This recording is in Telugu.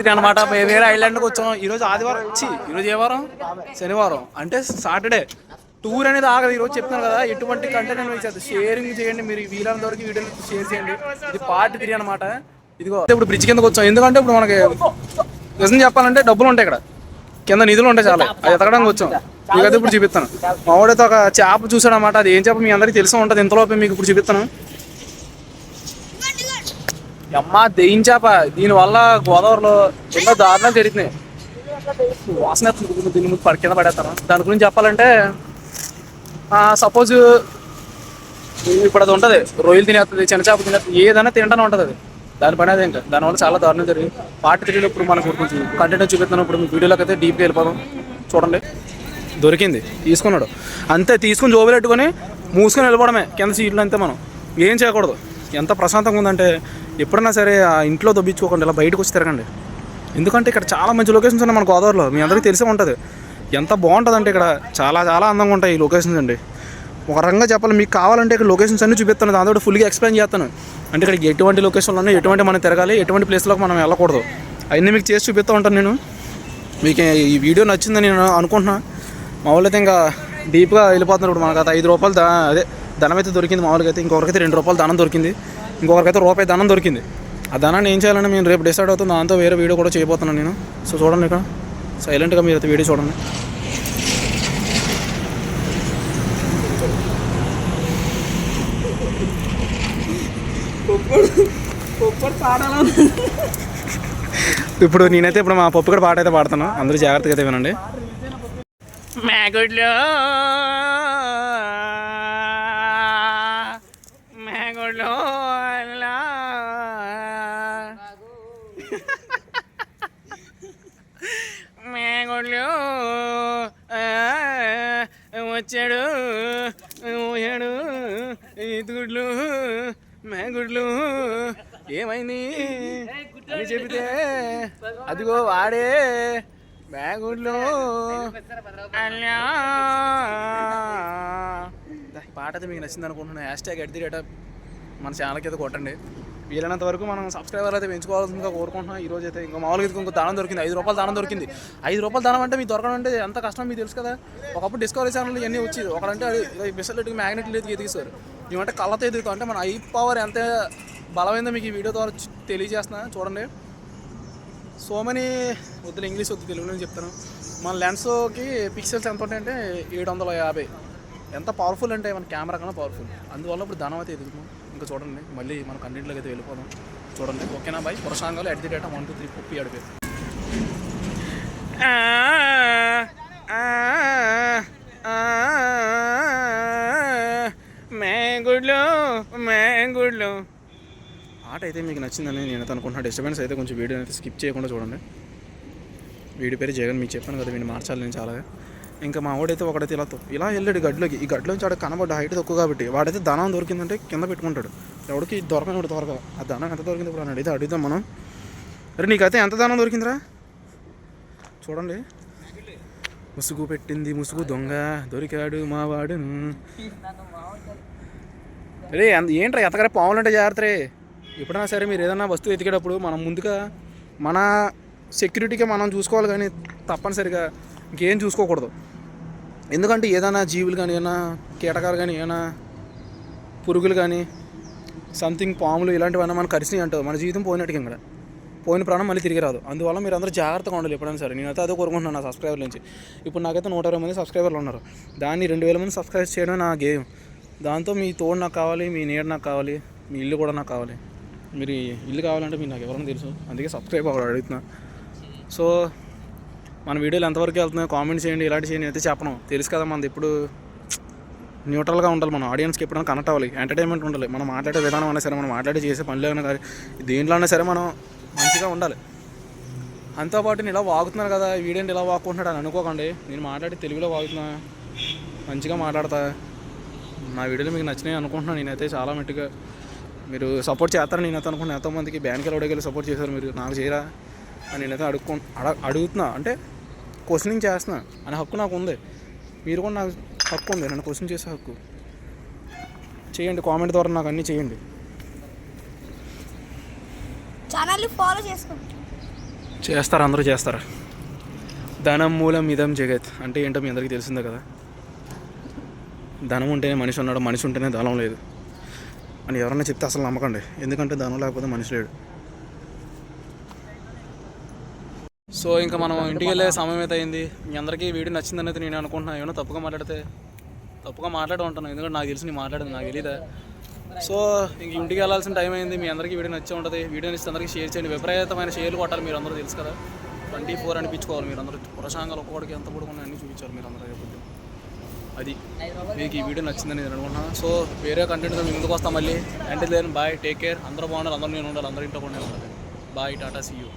రాత్రి అనమాట వేరే ఐలాండ్కి వచ్చాం. ఈరోజు ఆదివారం ఈరోజు ఏ వారం? శనివారం అంటే సాటర్డే. టూర్ అనేది ఆగదు. ఈరోజు చెప్తున్నాను కదా, ఎటువంటి కంటెంట్ అనేది షేరింగ్ చేయండి. మీరు వీలైనంత వరకు వీడియోని షేర్ చేయండి. ఇది పార్ట్ 3 అనమాట. ఇదిగో ఇప్పుడు బ్రిడ్జ్ కిందకి వచ్చాం. ఎందుకంటే ఇప్పుడు మనకి నిజం చెప్పాలంటే డబ్బులు ఉంటాయి ఇక్కడ, కింద నిధులు ఉంటాయి చాలా, అది ఎతకడానికి వచ్చాం. మీకైతే ఇప్పుడు చూపిస్తాను. మావాడైతే ఒక చేప చూసాడు అనమాట. అది ఏం చేప మీ అందరికీ తెలిసి ఉంటుంది. ఇంతలోపే మీకు ఇప్పుడు చూపిస్తాను. అమ్మ దెయ్యం చేప. దీనివల్ల గోదావరిలో ఎన్నో దారుణాలు జరుగుతున్నాయి. వాసన దీని ముందు కింద పడేస్తాను. దాని గురించి చెప్పాలంటే సపోజ్ ఇప్పుడు అది ఉంటుంది, రొయ్యలు తినేస్తుంది, చిన్న చేప తినేస్తుంది, ఏదైనా తింటానే ఉంటుంది అది. దాని పని అదే. ఇంకా దానివల్ల చాలా దారుణం జరిగింది. పార్ట్ 3లో ఇప్పుడు మనకు కొంచెం కంటెంట్ చూపిస్తాను. ఇప్పుడు మీ వీడియోలోకి అయితే డీప్గా వెళ్ళిపోదాం. చూడండి, దొరికింది, తీసుకున్నాడు అంతే. తీసుకుని జోబులు పెట్టుకొని మూసుకొని వెళ్ళిపోవడమే. కింద సీట్లు అంతే, మనం ఏం చేయకూడదు. ఎంత ప్రశాంతంగా ఉందంటే ఎప్పుడైనా సరే ఆ ఇంట్లో దొబ్బించుకోకుండా ఇలా బయటకు వచ్చి తిరగండి. ఎందుకంటే ఇక్కడ చాలా మంచి లొకేషన్స్ ఉన్నాయి మన గోదావరిలో. మీ అందరికీ తెలిసే ఉంటుంది ఎంత బాగుంటుంది అంటే. ఇక్కడ చాలా చాలా అందంగా ఉంటాయి ఈ లొకేషన్స్ అండి. ఒక రకంగా చెప్పాలి, మీకు కావాలంటే ఇక్కడ లొకేషన్స్ అన్నీ చూపిస్తాను. దాంతో ఫుల్గా ఎక్స్ప్లెయిన్ చేస్తాను. అంటే ఇక్కడ ఎటువంటి లొకేషన్లు ఉన్నాయి, ఎటువంటి మనం తిరగాలి, ఎటువంటి ప్లేస్లోకి మనం వెళ్ళకూడదు, అవన్నీ మీకు చేసి చూపిస్తూ ఉంటాను నేను. మీకు ఈ వీడియో నచ్చిందని నేను అనుకుంటున్నా. మామూలుగా అయితే ఇంకా డీప్గా వెళ్ళిపోతున్నారు. ఇప్పుడు మనకు అయితే 5 రూపాయలు అదే ధనం అయితే దొరికింది. మామూలుగా అయితే ఇంకొకరికైతే 2 రూపాయలు ధనం దొరికింది, ఇంకొకరికైతే రూపాయి ధనం దొరికింది. ఆ ధనాన్ని ఏం చేయాలని నేను రేపు డిసైడ్ అవుతుంది. దాంతో వేరే వీడియో కూడా చేయబోతున్నాను నేను. సో చూడండి, ఇక్కడ సైలెంట్గా మీరు అయితే వీడియో చూడండి. ఇప్పుడు నేనైతే ఇప్పుడు మా పప్పు కూడా పాట అయితే పాడుతాను. అందరూ జాగ్రత్తగా అయితే వినండి. మేగుడ్లో మేగుడ్లో మేగుడ్లో వచ్చాడు గుడ్లు మేగుడ్లు ఏమైంది అని చెబితే అదిగో వాడే మేగుడ్లు. పాట అయితే మీకు నచ్చింది అనుకుంటున్నాను. #@రేట మన ఛానల్కి అయితే కొట్టండి. వీలైనంత వరకు మనం సబ్స్క్రైబర్లు అయితే పెంచుకోవాల్సిందిగా కోరుకుంటున్నాం. ఈరోజు అయితే ఇంకా మామూలుగా ఇంకో దానం దొరికింది. 5 రూపాయలు దానం దొరికింది. 5 రూపాయలు దానం అంటే మీకు దొరకడం అంటే ఎంత కష్టం మీకు తెలుసు కదా. ఒకప్పుడు డిస్కవరీ ఛానల్ ఇవన్నీ వచ్చేది. ఒకడంటే బిస్కెట్కి మ్యాగ్నెట్లు ఎదిగిస్తారు, ఏమంటే కళ్ళతో ఎదుగుతాం. అంటే మన ఐ పవర్ ఎంత బలమైందో మీకు ఈ వీడియో ద్వారా తెలియజేస్తున్నా. చూడండి, సో మెనీ వద్దులు ఇంగ్లీష్ వద్దు, తెలుగులో చెప్తాను. మన లెన్స్కి పిక్సెల్స్ ఎంత ఉంటాయంటే 750. ఎంత పవర్ఫుల్ అంటే మన కెమెరా కన్నా పవర్ఫుల్. అందువల్ల ఇప్పుడు ధనం అయితే ఎదుగుతాం. ఇంకా చూడండి, మళ్ళీ మన కంటెంట్లోకి అయితే వెళ్ళిపోదాం. చూడండి, ఓకేనా బాయ్. పురసాంగాలు @రేట 1 2 3 పుప్పి అడిపేది. మేగుడ్లు ఆట అయితే మీకు నచ్చిందని నేనైతే అనుకుంటున్నా. డిస్టర్బెన్స్ అయితే కొంచెం వీడియో అయితే స్కిప్ చేయకుండా చూడండి. వీడి పేరు జగన్, మీకు చెప్పాను కదా వీడిని మార్చాలి నేను చాలా. ఇంకా మా వాడైతే ఒకడైతే ఇలా వెళ్ళాడు గడ్లోకి. ఈ గడ్లోంచి ఆడ కనబడ్డ హైట్ తక్కువ కాబట్టి వాడైతే ధనం దొరికిందంటే కింద పెట్టుకుంటాడు. ఎవడికి దొరకని దొరకదు. ఆ ధనం ఎంత దొరికింది ఇప్పుడు అని అడుగుదాం మనం. అరే నీకైతే ఎంత ధనం దొరికిందిరా? చూడండి, ముసుగు పెట్టింది ముసుగు దొంగ దొరికాడు మావాడు. రే ఏంట్రా ఎతకరే పావులు అంటే జాగ్రత్త రే. ఎప్పుడైనా సరే మీరు ఏదైనా వస్తువు ఎతికేటప్పుడు మనం ముందుగా మన సెక్యూరిటీగా మనం చూసుకోవాలి, కానీ తప్పనిసరిగా ఇంకేం చూసుకోకూడదు. ఎందుకంటే ఏదైనా జీవులు కానీ, ఏమైనా కీటకాలు కానీ, ఏమైనా పురుగులు కానీ, సంథింగ్ పాములు ఇలాంటివన్నీ మనం కరిసినాయి అంటావు, మన జీవితం పోయినట్టుగా. ఇక్కడ పోయిన ప్రాణం మళ్ళీ తిరిగి రాదు. అందువల్ల మీరు అందరూ జాగ్రత్తగా ఉండాలి ఎప్పుడైనా సరే. నేనైతే అదే కోరుకుంటున్నాను నా సబ్స్క్రైబర్ నుంచి. ఇప్పుడు నాకైతే 120 మంది సబ్స్క్రైబర్లు ఉన్నారు. దాన్ని 2000 మంది సబ్స్క్రైబ్ చేయడం నా గేమ్. దాంతో మీ తోడు నాకు కావాలి, మీ నీడ నాకు కావాలి, మీ ఇల్లు కూడా నాకు కావాలి. మీరు ఇల్లు కావాలంటే మీరు నాకు ఎవరైనా తెలుసు, అందుకే సబ్స్క్రైబ్ అడుగుతున్నా. సో మన వీడియోలు ఎంతవరకు వెళ్తున్నాయో కామెంట్ చేయండి. ఇలాంటి చేయండి అయితే చెప్పను, తెలుసు కదా మనది. ఇప్పుడు న్యూట్రల్గా ఉండాలి, మనం ఆడియన్స్కి ఎప్పుడైనా కనెక్ట్ అవ్వాలి, ఎంటర్టైన్మెంట్ ఉండాలి. మనం మాట్లాడే విధానం అయినా సరే, మనం మాట్లాడే చేసే పనులు అయినా కానీ, దేంట్లో అయినా సరే మనం మంచిగా ఉండాలి. అంతోపాటు నేను ఇలా వాగుతున్నాను కదా, వీడియోని ఇలా వాక్కుంటున్నాడు అని అనుకోకండి. నేను మాట్లాడి తెలుగులో వాగుతున్నా, మంచిగా మాట్లాడతా. నా వీడియోలు మీకు నచ్చినాయి అనుకుంటున్నాను. నేనైతే చాలా మట్టుగా మీరు సపోర్ట్ చేస్తారని నేనైతే అనుకుంటున్నాను. ఎంతోమందికి బ్యాంక్కి అడిగేళ్ళు సపోర్ట్ చేశారు, మీరు నాకు చేయరా అని నేనైతే అడుగుతున్నా. అంటే క్వశ్చనింగ్ చేస్తున్నా అనే హక్కు నాకు ఉంది. మీరు కూడా నాకు హక్కు ఉంది, నన్ను క్వశ్చన్ చేసే హక్కు. చేయండి, కామెంట్ ద్వారా నాకు అన్నీ చేయండి. ఛానల్ని ఫాలో చేసుకోండి. చేస్తారు, అందరూ చేస్తారు. ధనం మూలం ఇదం జగత్ అంటే ఏంటో మీ అందరికీ తెలిసిందే కదా. ధనం ఉంటేనే మనిషి ఉన్నాడు, మనిషి ఉంటేనే ధనం లేదు అని ఎవరన్నా చెప్తే అసలు నమ్మకండి. ఎందుకంటే ధనం లేకపోతే మనిషి లేడు. సో ఇంకా మనం ఇంటికి వెళ్ళే సమయం అయితే అయింది. మీ అందరికీ వీడియో నచ్చిందని అయితే నేను అనుకుంటున్నాను. ఏమైనా తప్పుగా మాట్లాడే ఉంటాను, ఎందుకంటే నాకు తెలిసి నేను మాట్లాడేది నాకు తెలియదా. సో ఇంక ఇంటికి వెళ్ళాల్సిన టైం అయింది. మీ అందరికీ వీడియో నచ్చే ఉంటుంది. వీడియో నచ్చితే అందరికీ షేర్ చేయండి. విపరీతమైన షేర్లు కొట్టాలి, మీరు అందరూ తెలుసు కదా. 24 అనిపించుకోవాలి మీరు అందరూ. పురషాంగాలు ఒక్కొక్కడికి ఎంత పడుకున్నాయి అన్నీ చూపించాలి మీరు అందరూ. అది మీకు ఈ వీడియో నచ్చిందని నేను అనుకుంటున్నాను. సో వేరే కంటెంట్తో మీ ముందుకు వస్తాం మళ్ళీ. అంటే లేదు, బాయ్, టేక్ కేర్. అందరూ బాగుండాలి, అందరూ నేను ఉండాలి, అందరూ ఇంట్లో కూడా ఉండాలి. Bye, tata, see you.